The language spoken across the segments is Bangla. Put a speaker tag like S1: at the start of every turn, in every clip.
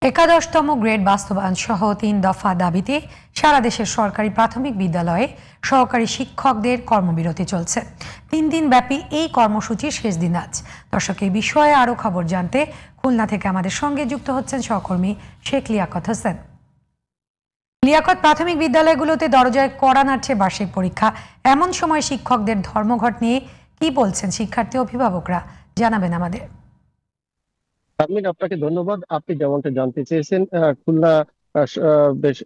S1: একাদশতম গ্রেড বাস্তবায়ন সহ ৩ দফা দাবিতে সারা দেশের সরকারি প্রাথমিক বিদ্যালয়ে সহকারী শিক্ষকদের কর্মবিরতি চলছে। ৩ দিন ব্যাপী এই কর্মসূচির শেষ দিন আজ। দর্শক, এই বিষয়ে আরো খবর জানতে খুলনা থেকে আমাদের সঙ্গে যুক্ত হচ্ছেন সহকর্মী শেখ লিয়াকত হোসেন। লিয়াকত, প্রাথমিক বিদ্যালয়গুলোতে দরজায় কড়া নাড়ছে বার্ষিক পরীক্ষা। এমন সময় শিক্ষকদের ধর্মঘট নিয়ে কি বলছেন শিক্ষার্থী অভিভাবকরা, জানাবেন আমাদের।
S2: আপনাকে ধন্যবাদ। আপনি যেমনটা জানতে চেয়েছেন, খুলনা বেশ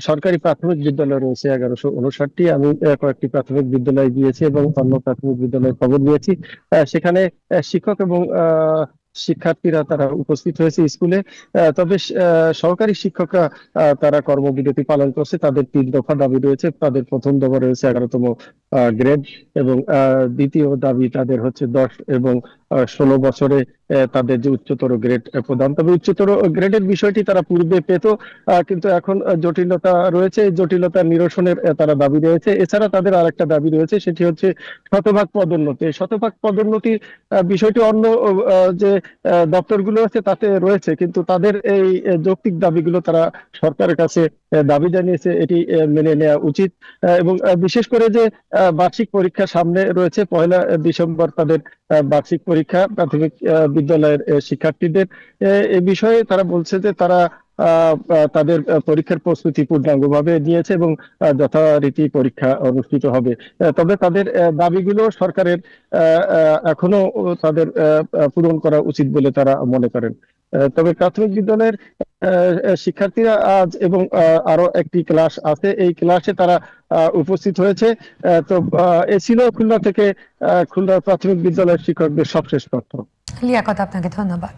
S2: সরকারি প্রাথমিক বিদ্যালয় রয়েছে 1159টি। আমি কয়েকটি প্রাথমিক বিদ্যালয়ে গিয়েছি এবং অন্য প্রাথমিক বিদ্যালয়ে খবর নিয়েছি। সেখানে শিক্ষক এবং শিক্ষার্থীরা তারা উপস্থিত হয়েছে স্কুলে। তবে সহকারী শিক্ষকরা তারা কর্মবিরতি পালন করছে। তাদের ৩ দফা দাবি রয়েছে। তাদের প্রথম দফা রয়েছে 11তম গ্রেড, এবং দ্বিতীয় দাবি তাদের হচ্ছে 10 এবং 16 বছরে তাদের যে উচ্চতর গ্রেড প্রদান। তবে উচ্চতর গ্রেডের বিষয়টি তারা পূর্বে পেত, কিন্তু এখন জটিলতা রয়েছে। এই জটিলতা নিরসনের তারা দাবি রয়েছে। এছাড়া তাদের আরেকটা দাবি রয়েছে, সেটি হচ্ছে শতভাগ পদোন্নতি। শতভাগ পদোন্নতির বিষয়টি অন্য যে দপ্তরগুলো আছে তাতে রয়েছে, কিন্তু তাদের এই যৌক্তিক দাবিগুলো তারা সরকারের কাছে দাবি জানিয়েছে, এটি মেনে নেওয়া উচিত। এবং বিশেষ করে যে বার্ষিক পরীক্ষা সামনে রয়েছে, 1 ডিসেম্বর তাদের বার্ষিক পরীক্ষা প্রাথমিক বিদ্যালয়ের শিক্ষার্থীদের। এ বিষয়ে তারা বলছে যে তারা তাদের পরীক্ষার প্রস্তুতি পূর্ণাঙ্গভাবে নিয়েছে এবং যথারীতি পরীক্ষা অনুষ্ঠিত হবে। তবে তাদের দাবিগুলো সরকারের এখনো তাদের পূরণ করা উচিত বলে তারা মনে করেন। তবে প্রাথমিক বিদ্যালয়ের শিক্ষার্থীরা আজ এবং আরো একটি ক্লাস আছে, এই ক্লাসে তারা উপস্থিত হয়েছে। তো এ ছিল খুলনা থেকে খুলনা প্রাথমিক বিদ্যালয়ের শিক্ষকদের সবশেষ তথ্য।
S1: লিয়াকত, আপনাকে ধন্যবাদ।